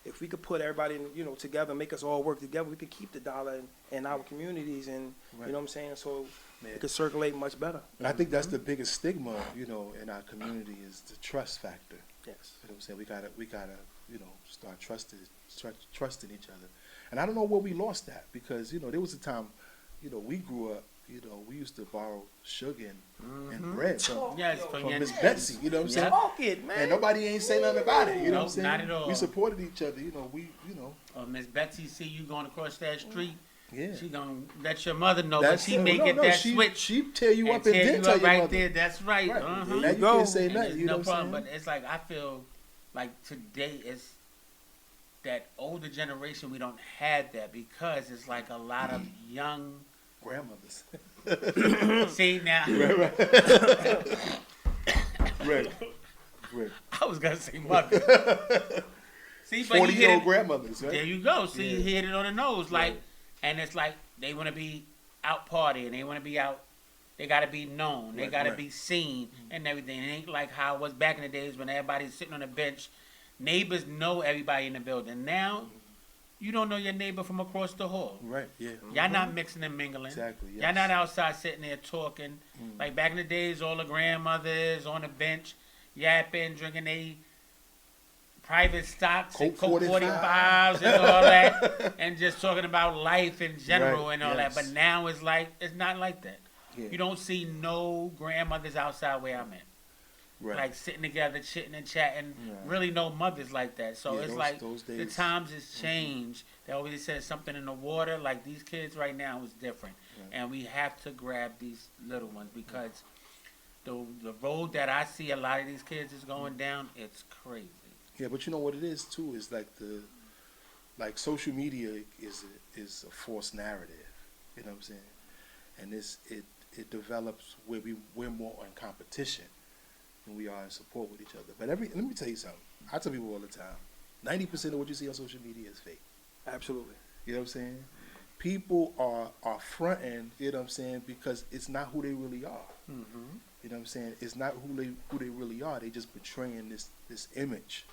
if we could put everybody together, make us all work together, we could keep the dollar in our communities and you know what I'm saying? So it could circulate much better. And I think that's the biggest stigma, in our community is the trust factor. Yes. You know what I'm saying? We gotta start trusting each other. And I don't know where we lost that because there was a time, we grew up. We used to borrow sugar and bread from Miss Betsy. You know what I'm saying? Smoke it, man. And nobody ain't say nothing about it. You know what I'm saying? Not at all. We supported each other. Miss Betsy see you going across that street. Yeah. She gonna let your mother know, but she may get that switch. She tear you up and tear then you tell up your right mother. there. That's right. Now you can't say nothing. You know no what I'm problem. saying? But it's like I feel like today is that older generation. We don't have that because it's like a lot of young Grandmothers. See now. Right. I was gonna say mother. See, but 40-year-old grandmothers, right? There you go. See, you hit it on the nose. Like, and it's like they want to be out partying. They want to be out. They got to be known. They got to be seen and everything. It ain't like how it was back in the days when everybody's sitting on a bench. Neighbors know everybody in the building. Now, you don't know your neighbor from across the hall. Right. Yeah. Y'all not mixing and mingling. Exactly. Yes. Y'all not outside sitting there talking. Like back in the days, all the grandmothers on the bench, yapping, drinking they private stocks and Coke 45s and all that, and just talking about life in general and all that. But now it's not like that. Yeah. You don't see no grandmothers outside where I'm at. Right. Like sitting together, chitting and chatting. Really no mothers like that. So it's the times has changed. They always said something in the water. Like these kids right now is different. And we have to grab these little ones because the road that I see a lot of these kids is going down, it's crazy. Yeah, but you know what it is too is like social media is a false narrative. You know what I'm saying? And it develops where we're more in competition than we are in support with each other. But let me tell you something. I tell people all the time, 90% of what you see on social media is fake. Absolutely. You know what I'm saying? People are fronting, you know what I'm saying, because it's not who they really are. Mm-hmm. You know what I'm saying? It's not who they really are. They just portraying this image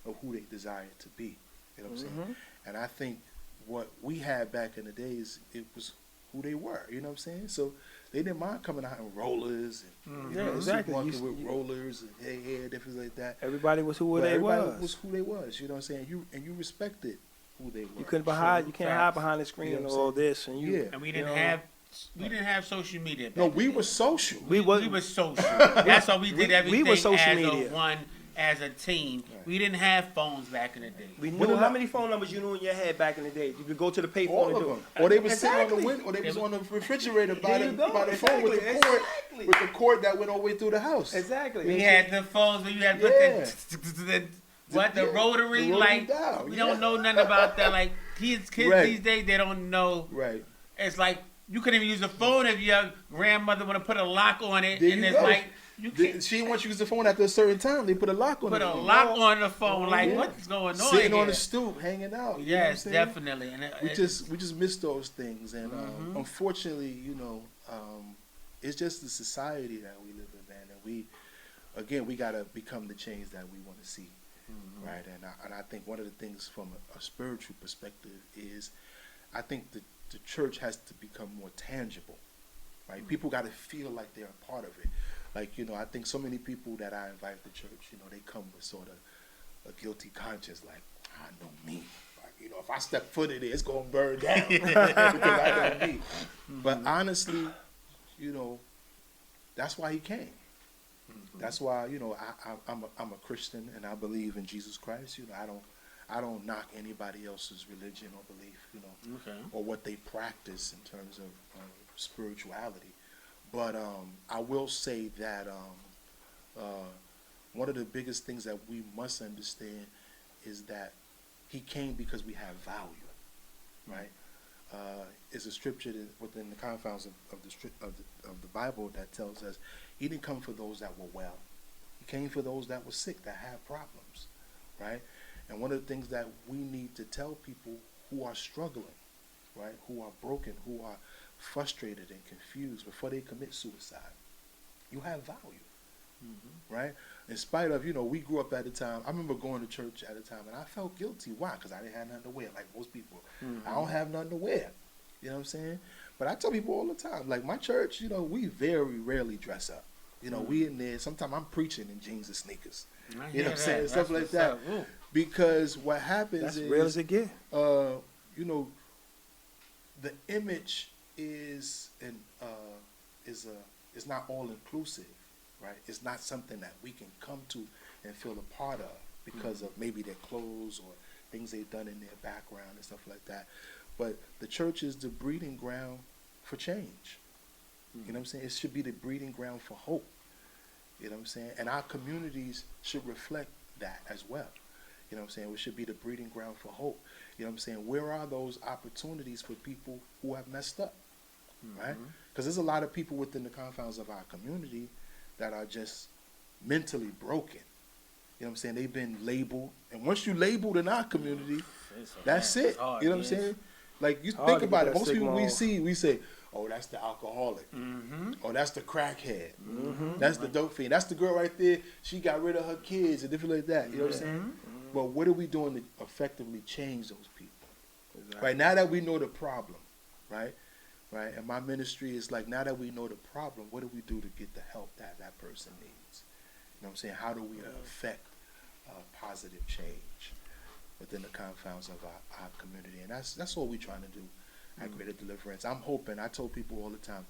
of who they desire to be. You know what I'm saying? And I think what we had back in the days, it was who they were. You know what I'm saying? So they didn't mind coming out in rollers and exactly. walking with rollers and hair, different like that. Everybody was who they was. Everybody was who they was. You know what I'm saying? You respected who they were. You can't hide behind the screen and all this. And and we didn't have social media. No, we were social. We were social. That's how we did everything. We were social as media. As a team. We didn't have phones back in the day. We knew how many phone numbers you knew in your head back in the day. You could go to the payphone All and of do them. it. Or they was sitting on the window, or they was on the refrigerator by the phone with the cord that went all the way through the house. Exactly. We had the phones where you had the rotary, like dial. We don't know nothing about that. Like kids these days, they don't know. Right. It's like you couldn't even use a phone if your grandmother want to put a lock on it, There and you it's go. like you can't. She didn't want you to use the phone after a certain time. They put a lock on it. Put a lock on the phone. Like what's going on? Sitting here? on the stoop, hanging out. Yes, definitely. And we just miss those things, and unfortunately, you know, it's just the society that we live in, man. And we gotta become the change that we want to see, right? And I think one of the things from a spiritual perspective is, I think the church has to become more tangible, right? People got to feel like they're a part of it. Like, you know, I think so many people that I invite to church, you know, they come with sort of a guilty conscience, like, I know me. Like, you know, if I step foot in it, it's going to burn down because I know me. But honestly, you know, that's why he came. That's why, you know, I'm a Christian and I believe in Jesus Christ. You know, I don't knock anybody else's religion or belief, you know, or what they practice in terms of spirituality. But I will say that one of the biggest things that we must understand is that he came because we have value, right? It's a scripture within the confines of the Bible that tells us he didn't come for those that were well. He came for those that were sick, that had problems, right? And one of the things that we need to tell people who are struggling, right, who are broken, who are frustrated and confused before they commit suicide, you have value, right? In spite of, you know, we grew up at a time, I remember going to church at a time and I felt guilty. Why? Because I didn't have nothing to wear, like most people. I don't have nothing to wear, you know what I'm saying? But I tell people all the time, like my church, you know, we very rarely dress up. You know, we in there, sometimes I'm preaching in jeans and sneakers. You know what I'm saying? Stuff like that. Because what happens is, real as it get. You know, the image is not all inclusive, right? It's not something that we can come to and feel a part of because of maybe their clothes or things they've done in their background and stuff like that. But the church is the breeding ground for change. You know what I'm saying? It should be the breeding ground for hope. You know what I'm saying? And our communities should reflect that as well. You know what I'm saying? We should be the breeding ground for hope. You know what I'm saying? Where are those opportunities for people who have messed up, right? Because there's a lot of people within the confines of our community that are just mentally broken. You know what I'm saying? They've been labeled. And once you labeled in our community, that's it. You know what I'm saying? Like, you think about it. Most people we say, oh, that's the alcoholic. Oh, that's the crackhead. That's the dope fiend. That's the girl right there. She got rid of her kids and different like that. You know what I'm saying? But what are we doing to effectively change those people? Right, now that we know the problem, right? Right, and my ministry is like, now that we know the problem, what do we do to get the help that that person needs? You know what I'm saying? How do we affect positive change within the confines of our community? And that's all we're trying to do at Greater Deliverance. I'm hoping, I told people all the time,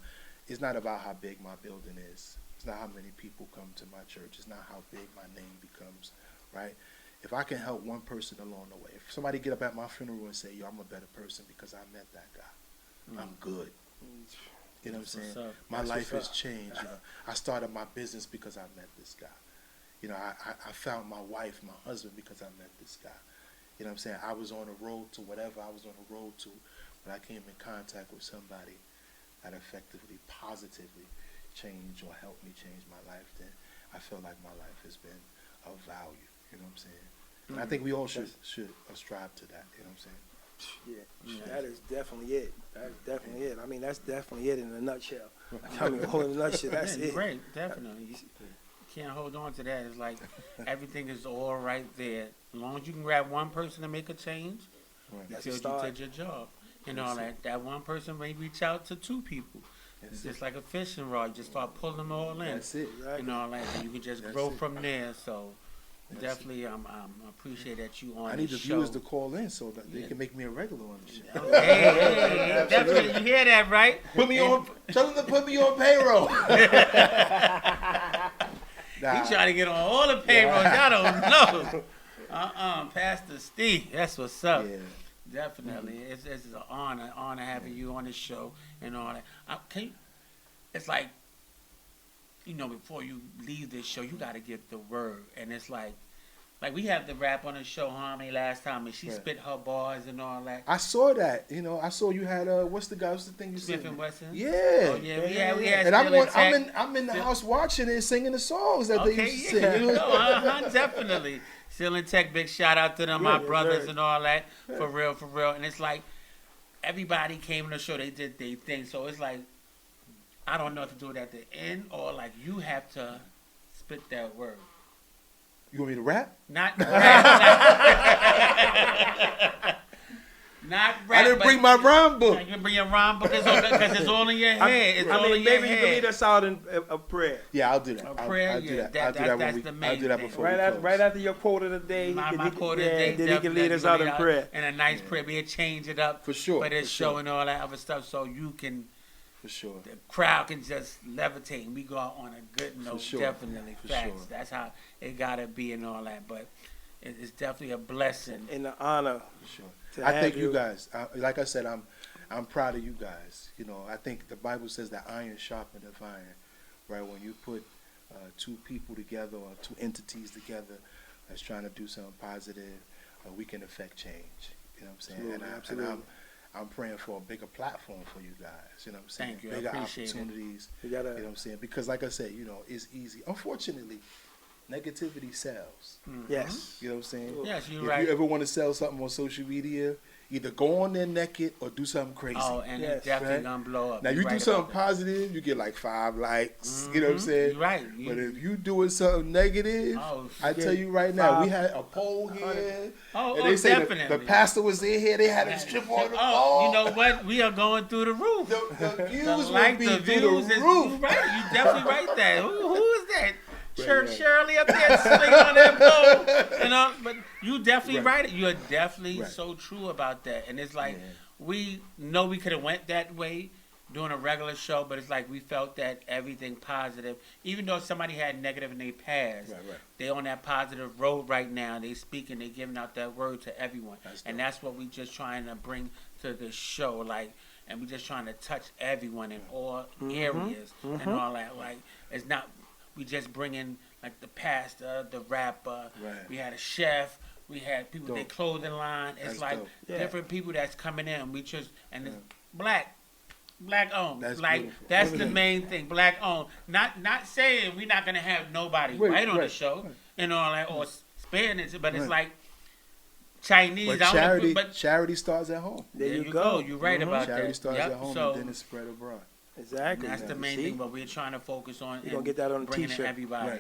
it's not about how big my building is. It's not how many people come to my church. It's not how big my name becomes, right? If I can help one person along the way, if somebody get up at my funeral and say, yo, I'm a better person because I met that guy, I'm good. You know what I'm saying? My life has changed. You know, I started my business because I met this guy. You know, I found my wife, my husband, because I met this guy. You know what I'm saying? I was on the road to whatever I was on the road to, but I came in contact with somebody that effectively, positively changed or helped me change my life. Then I feel like my life has been of value. You know what I'm saying? And I think we all should strive to that. You know what I'm saying? Yeah, that is definitely it. That is definitely it. I mean, that's definitely it in a nutshell. I mean, all in a nutshell, that's it. Great, definitely. You can't hold on to that. It's like everything is all right there. As long as you can grab one person to make a change, you feel you did your job. And all that. That one person may reach out to two people. It's just like a fishing rod. You just start pulling them all in. That's it. And all that. And you can just grow from there. So definitely, I appreciate that you on the show. I need the viewers to call in so that they can make me a regular on the show. Hey, definitely. You hear that, right? Put me on. Tell them to put me on payroll. He trying to get on all the payrolls. Y'all don't know. Pastor Steve. That's what's up. Yeah. Definitely. It's an honor having you on the show and all that. It's like, you know, before you leave this show, you got to get the word. And it's like we had the rap on the show, Harmony, last time, and she spit her bars and all that. I saw that. You know, I saw you had what's the thing you said? Smith and Wesson. Yeah. Oh yeah, we had. And I'm in the house watching it, singing the songs that they used to sing. You know, definitely. Still in Tech, big shout out to them, my brothers and all that. For real. And it's like everybody came on the show, they did their thing. So it's like, I don't know what to do it at the end, or like you have to spit that word. You want me to rap? Not rap. Not rap. I didn't bring my rhyme book. You can bring your rhyme book because it's all in your head. It's all in your maybe you can lead us out in a prayer. Yeah, I'll do that. A prayer, I'll do that. that's the main I'll do that thing. before Right after your quote of the day. My quote of the day. Then he can lead us out in prayer. And a nice prayer. We'll change it up. For sure. For this show and all that other stuff, so you can. For sure. The crowd can just levitate and we go out on a good note. For sure. Definitely. For Facts. sure. That's how it gotta be and all that. But it's definitely a blessing. In the honor. For sure. I thank you guys. Like I said, I'm proud of you guys. You know, I think the Bible says that iron sharpeneth iron, right? When you put two people together or two entities together that's trying to do something positive, we can affect change. You know what I'm saying? Absolutely. And I'm praying for a bigger platform for you guys. You know what I'm saying? Thank you. Bigger I appreciate opportunities. You know what I'm saying? Because like I said, you know, it's easy. Unfortunately, negativity sells. Yes. You know what I'm saying? Yes, you're if right. you ever want to sell something on social media, either go on there naked or do something crazy. Oh, and it's definitely gonna blow up. Now you You're do right something about positive, you get like 5 likes. You know what I'm saying? You're right. But if you doing something negative, I tell you right now, we had a poll here, and they say the pastor was in here. They had him strip on the pole. You know what? We are going through the roof. The views will like be the through the roof. Right, you definitely right there. Who is that? Church Shirley up there swinging on that pole. You know, but you definitely right. You're definitely so true about that. And it's like we know we could have went that way doing a regular show, but it's like we felt that everything positive, even though somebody had negative in their past, they on that positive road right now. They speaking, they giving out that word to everyone. That's what we just trying to bring to the show, like, and we just trying to touch everyone in all areas and all that. Like, it's not. We just bring in like the pastor, the rapper. We had a chef. We had people with their clothing line. It's like different people that's coming in. We just and it's black owned. That's like beautiful. That's the main thing. Black owned. Not saying we're not gonna have nobody white on the show and all that or Spanish, but it's like Chinese. But charity starts at home. There you go. You're right about charity that. Starts at home and then it's spread abroad. Exactly. And that's the main thing, but we're trying to focus on. You're gonna get that on a bringing t-shirt. In everybody.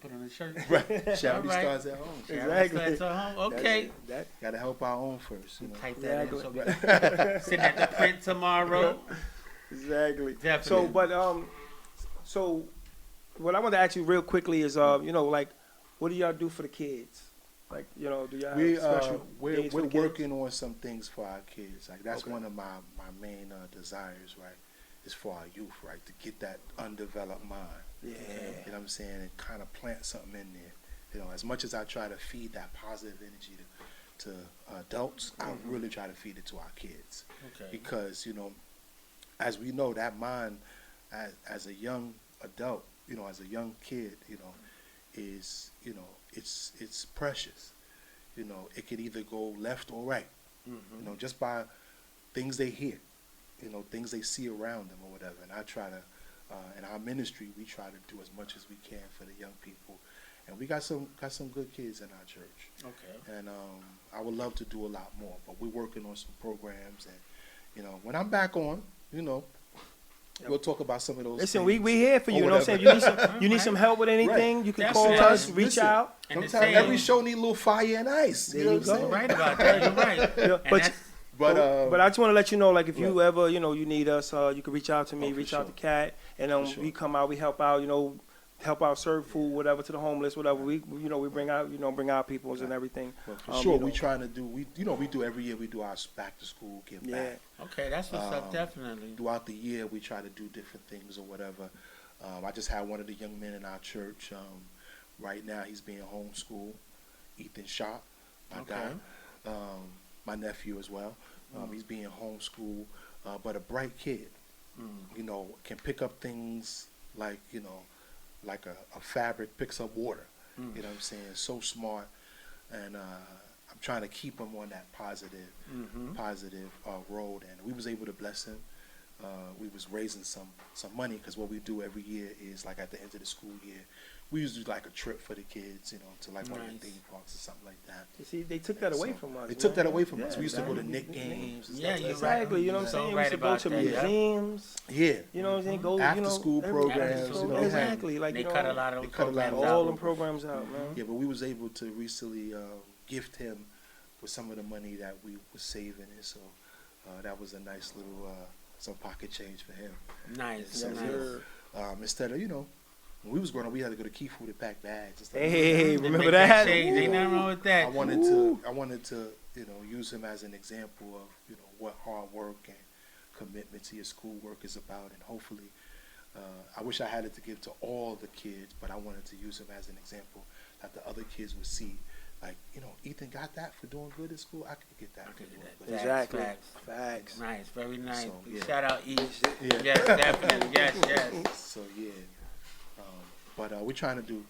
Put on the shirt. Right. Charity All right. starts at home. Exactly. Starts at home. Okay. Got to help our own first. You know? Type that in so we Exactly. can send at the print tomorrow. Exactly. Definitely. So, but so what I want to ask you real quickly is, you know, like, what do y'all do for the kids? Like, you know, do y'all have special We're days for the kids? working on some things for our kids. Like that's one of my main desires, right? Is for our youth, right? To get that undeveloped mind. Yeah. You know what I'm saying? And kind of plant something in there. You know, as much as I try to feed that positive energy to adults, I really try to feed it to our kids. Okay. Because, you know, as we know, that mind as a young adult, you know, as a young kid, you know, is, you know, it's precious. You know, it could either go left or right. You know, just by things they hear, you know, things they see around them or whatever. And I try to, in our ministry, we try to do as much as we can for the young people. And we got some good kids in our church. Okay. And I would love to do a lot more, but we're working on some programs. And, you know, when I'm back on, you know, we'll talk about some of those Listen, things. we here for you. Or You know what I'm saying? You need some help with anything, Right. you can That's call it. us, reach Listen. out. And the Sometimes same- every show need a little fire and ice. There You know you what I'm go. saying? Right about that. You're right. Yeah, And but that's, But I just want to let you know, like, if you Right. ever, you know, you need us, you can reach out to me, Oh, for reach out sure. to Kat, and For sure. we come out, we help out, you know, help out, serve food, whatever, to the homeless, whatever. We you know, we bring out, you know, bring out peoples and everything. But for You sure, know. we trying to do. We do every year. We do our back to school give Yeah. back. okay, that's what's up, definitely. Throughout the year, we try to do different things or whatever. I just had one of the young men in our church. Right now, he's being homeschooled. Ethan Sharp, my Okay. guy, my nephew as well. He's being homeschooled, but a bright kid. You know, can pick up things like, you know, like a fabric picks up water. You know what I'm saying? So smart, and I'm trying to keep him on that positive road. And we was able to bless him. We was raising some money, because what we do every year is, like, at the end of the school year, we used to do like a trip for the kids, you know, to like one of the Nice. theme parks or something like that. You see, they took that away So, from us. They took man. that away from us. Yeah, We used to go to exactly. Nick games. And Yeah, stuff you're like right. Exactly, you know what I'm So saying? We right used to go about to that, yeah. museums. that. Yeah. You know what I'm saying? Go, After you know, school every- programs, after school- you know, exactly. Like, They you know, cut a lot of They those cut a lot of programs all out. them programs out, man. Yeah, but we was able to recently gift him with some of the money that we was saving, and so that was a nice little some pocket change for him. Nice, Yes, nice. sir. Instead of, you know, when we was growing up, we had to go to Key Food and pack bags and stuff. Hey, They remember make that? change. Ain't nothing wrong with that. I wanted to, you know, use him as an example of, you know, what hard work and commitment to your schoolwork is about, and hopefully, I wish I had it to give to all the kids, but I wanted to use him as an example that the other kids would see. Like, you know, Ethan got that for doing good at school. I could get that for doing good. Exactly. Facts. Facts. Nice, very nice. So, yeah. Shout out East. Yeah. Yes, definitely. Yes. So yeah, but we're trying to do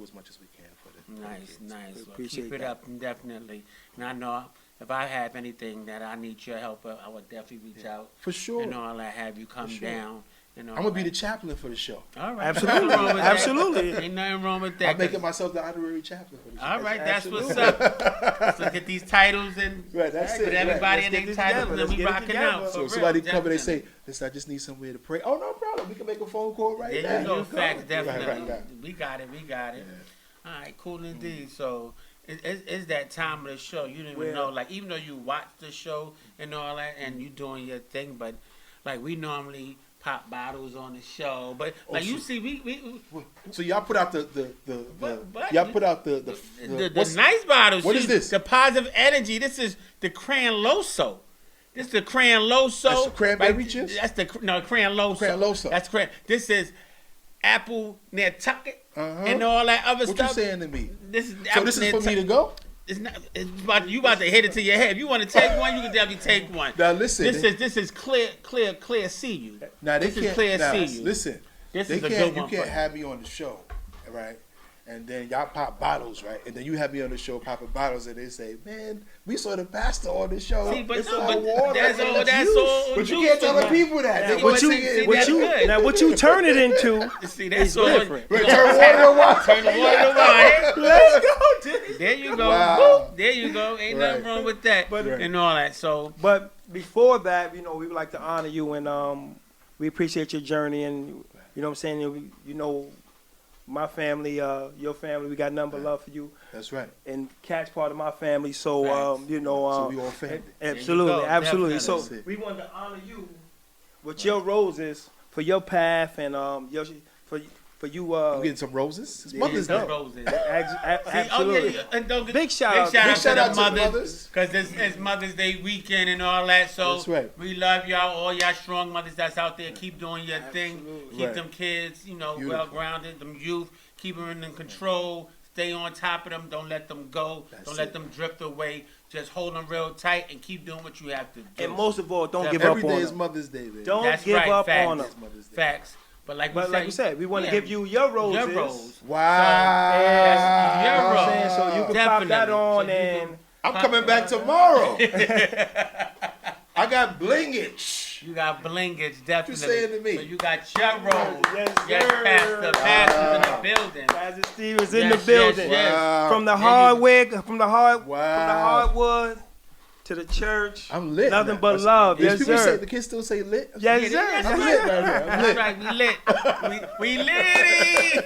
as much as we can for the Nice, kids. nice. Well, appreciate keep it that. up, definitely. And I know if I have anything that I need your help with, I would definitely reach out. For sure. You know, I'll have you come sure. down. You know, I'm gonna be the chaplain for the show. all right. Absolutely. Nothing wrong with that. Absolutely. Ain't nothing wrong with that. I'm making myself the honorary chaplain for the show. All right, that's what's Absolutely. up. Let's look at these titles and Right, that's put it. everybody Let's in get their this titles, together. and Let's we get it rocking together. out. So For if somebody real, come and they say, definitely. "Listen, I just need somewhere to pray." Oh, no problem. We can make a phone call right There now. you go. Facts, definitely. Right. We got it. All right, cool indeed. So it's that time of the show. You didn't even Well- know, like, even though you watch the show and all that, and you doing your thing, but like we normally pop bottles on the show, but like you see, we So y'all put out the But- y'all put out the the what's- nice bottles. what see, is this? The positive energy. This is the Cran Loso. This is the Cran Loso. That's the cranberry juice? That's the Cran Loso. Cran Loso. That's Cran. This is apple Nantucket Uh-huh. and all that other What stuff. you saying to me? This is So apple this is for me Nantucket. to go? It's not. It's about you about to hit it to your head. If you want to take one, you can definitely take one. Now listen. This is clear. See you. Now they this is can't. clear Now, see you. listen. This They is a can't. good You one. can't for have me on the show, right? And then y'all pop bottles, right? And then you have me on the show popping bottles, and they say, "Man, we saw the pastor on the show." See, but It's no, all but water that's and all. That's juice." all. But you juice can't tell the for people that. Yeah, They what gonna you- think it- see, what that's you- good. Now, what you turn it into See, that's is all. different. You Wait, gonna turn water to wine. turn the water to wine. Let's go. There you go. Wow. Woo. There you go. Ain't nothing Right. wrong with that. But- and all that. So But before that, you know, we would like to honor you, and we appreciate your journey, and you know what I'm saying. You know, my family, your family, we got nothing but love for you. That's right. And Cat's part of my family, so Facts. you know, So we all family. absolutely, go, absolutely. So definitely. we wanted to honor you with your roses for your path and your for you. I'm getting some roses. It's Yeah, Mother's The Day. roses. Absolutely. And don't get, Big shout out. Big shout out to to the the mothers, mothers. because it's Mother's Day weekend and all that. So That's right. we love y'all, all y'all strong mothers that's out there. Keep doing your thing. Absolutely. Keep Right. them kids, Beautiful. well grounded. Them youth, keep them in control. Stay on top of them. Don't let them go. That's Don't let it. them drift away. Just hold them real tight and keep doing what you have to do. And most of all, don't Yeah, give up Every day on is them. Mother's Day, baby. Don't That's give right, up facts. on them. It's Mother's Day. Facts. But like But we said, we want to yeah, give you your roses. your rose. Wow. That's your You know what I'm rose. saying? So you can pop that Definitely. on So you and I'm coming back tomorrow. I got blingage. You got blingage, definitely. saying to me? So you got your role. Yes, Yes, sir. Pastor's in the building. Pastor Steve is in Yes, the building. yes, yes. Wow. From the There you hardwood, from the Wow. hardwood to the church. I'm lit. Nothing man. but That's- love. These Yes, people sir. say the kids still say lit. Yes, Yeah, sir. that's I'm right. lit right here. I'm That's lit. right, we lit. we litty.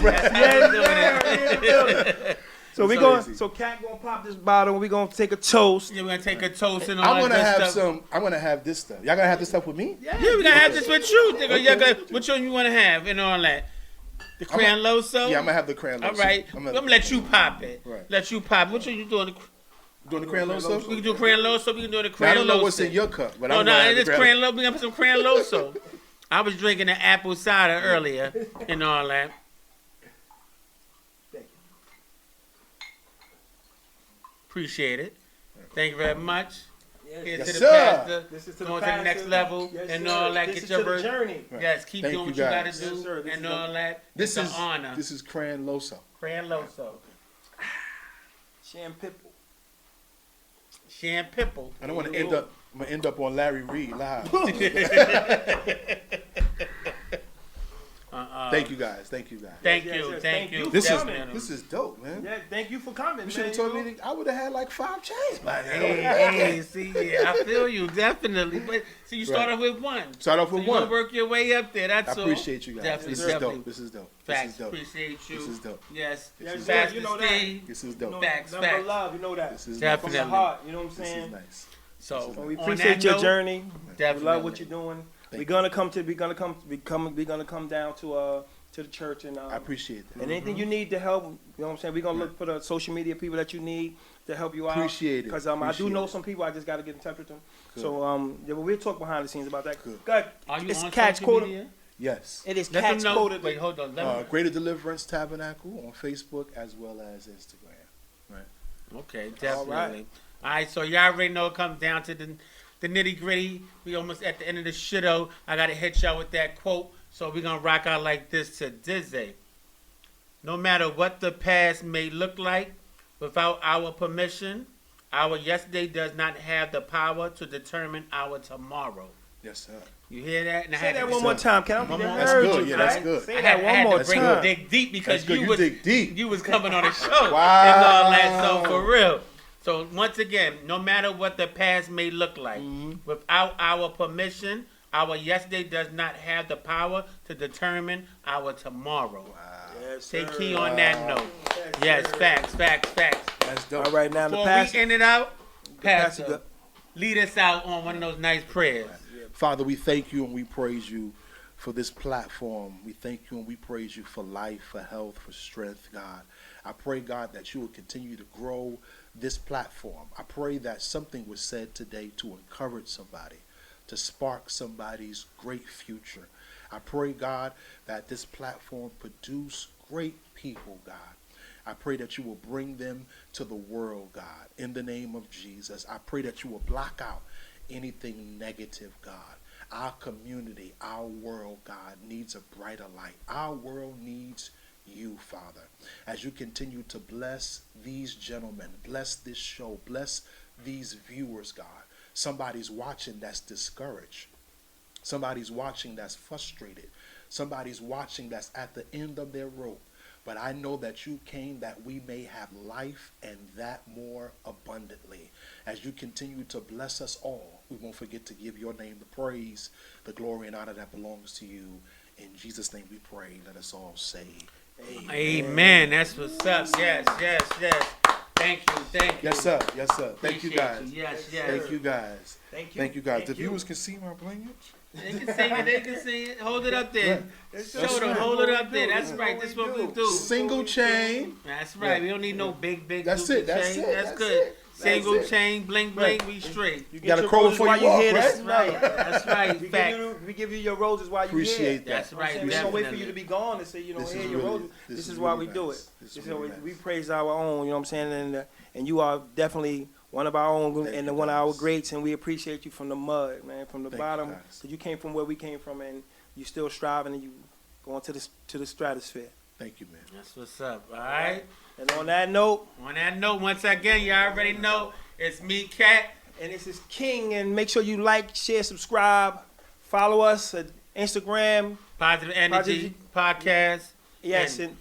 Right. That's how Yes, we sir. doing it. So we So going. easy. So Cat gonna pop this bottle and we gonna take a toast. Yeah, we're gonna take a toast and all I'm that gonna good have stuff. some. I'm gonna have this stuff. Y'all gonna have this stuff with me? Yeah, we're gonna have this with you. Which one you wanna have and all that? The Crayon Loso? Yeah, I'm gonna have the crayon. All Loso. right. I'm gonna let you pop it. Right. Let you pop it. Which one you doing? Doing the crayon Loso. We can do Crayon Loso. We can do the Now, Crayon I don't know what's Loso. in your cup, but No, I'm gonna have it's the Crayon Loso. We gonna put some Crayon Loso. I was drinking the apple cider earlier and all that. Appreciate it. Thank you very much. Here's Yes, to the sir. pastor. This is to Going the to the next pastor. level Yes, and sir. all that. This Get is your to the birth. journey. Yes, keep Thank doing you, what you gotta guys. do Yes, sir. This and is all that. This It's is an honor. This is crayon Loso. Crayon Loso. Sham Pipple. Shan Pipple. I don't want to end up. I'm gonna end up on Larry Reed live. Thank you guys. Thank you guys. Thank Yes, you. yes. Thank you. This is Definitely. this is dope, man. Yeah, thank you for coming. You should have told me I would have had like 5 chains by now. Hey, see, yeah, I feel you, definitely. But see, you start Right. off with one. Start off So with you gonna one. work your way up there. That's I all. appreciate you guys. Definitely, This is definitely. dope. This is dope. This Facts. is dope. Appreciate you. This is dope. Yes. Yes, is sir. Pastor You know that. Steve. This is You dope. know, Facts, nothing but facts. love. You know that. This is Definitely. From the heart. You know what I'm This saying? is nice. So And we on appreciate that your note, journey. Definitely. We love what you're doing. We're gonna come down to the church and I appreciate that. and anything you need to help. You know what I'm saying? We're gonna look for the social media people that you need to help you out. Appreciate it. Because I do Appreciate know it. some people. I just got to get in touch with them. Good. So yeah, but we'll talk behind the scenes about that. Good. Good. Are you It's on Cat's social Quota. media? Yes. It is Let them Cat's know. Quota. Wait, hold on. Let them. Greater Deliverance Tabernacle on Facebook as well as Instagram. Okay, definitely. All right. All right, so y'all already know it comes down to the nitty gritty. We almost at the end of the show. I gotta hit y'all with that quote. So we're gonna rock out like this to Dizzy. No matter what the past may look like, without our permission, our yesterday does not have the power to determine our tomorrow. Yes, sir. You hear that? And I Say had that to- one more time. Can I One get more. that? That's Heard good. you, Yeah, that's right? good. Say I that had one to more bring time. dig deep because That's good. you You was dig deep. you was coming on the show Wow. and all that. So for real. So once again, no matter what the past may look like, without our permission, our yesterday does not have the power to determine our tomorrow. Yes, Take sir. key on that note. Yes, facts. That's dope. All right, now the Before pastor. we end it out, pastor Pastor, lead us out on one of those nice prayers. Father, we thank you and we praise you for this platform. We thank you and we praise you for life, for health, for strength, God. I pray, God, that you will continue to grow this platform. I pray that something was said today to encourage somebody, to spark somebody's great future. I pray, God, that this platform produce great people, God. I pray that you will bring them to the world, God, in the name of Jesus. I pray that you will block out anything negative, God. Our community, our world, God, needs a brighter light. Our world needs you, Father. As you continue to bless these gentlemen, bless this show, bless these viewers, God. Somebody's watching that's discouraged. Somebody's watching that's frustrated. Somebody's watching that's at the end of their rope. But I know that you came that we may have life and that more abundantly. As you continue to bless us all, we won't forget to give your name the praise, the glory and honor that belongs to you. In Jesus' name we pray. Let us all say Amen. That's what's up. Yes. Thank you. Yes, sir. Thank you, Appreciate guys. you. Yes. Thank you, guys. Thank you. The viewers can see my blingage. They can see it. Hold it up there. Show them. right. Hold it up there. That's right. This is what we do. Single chain. That's right. We don't need no big That's dookie it. That's chain. it. That's That's good. it. Single That's it. chain, bling, we straight. You gotta crow before you walk, right? That's right. That's right. Fact. We give you your roses while you're here. Appreciate that. That's right. We don't wait for Definitely. you to be gone and say, you know, This here is your really- roses. this This is is why really we do nice. it. This is You know, really we nice. praise our own, you know what I'm saying? And you are definitely one of our own Thank and you, one of our guys. greats, and we appreciate you from the mud, man, from the Thank you, bottom. guys. Because you came from where we came from, and you still striving, and you going to the stratosphere. Thank you, man. That's what's up. All right. And on that note, Once again, you already know it's me, Cat. and this is King, and make sure you like, share, subscribe, follow us at Instagram, Positive Energy Podcast. yes, And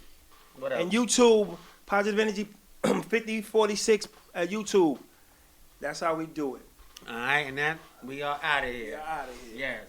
what else? and YouTube, Positive Energy 5046 at YouTube. That's how we do it. All right, and that we are out of here. Out of here. Yes.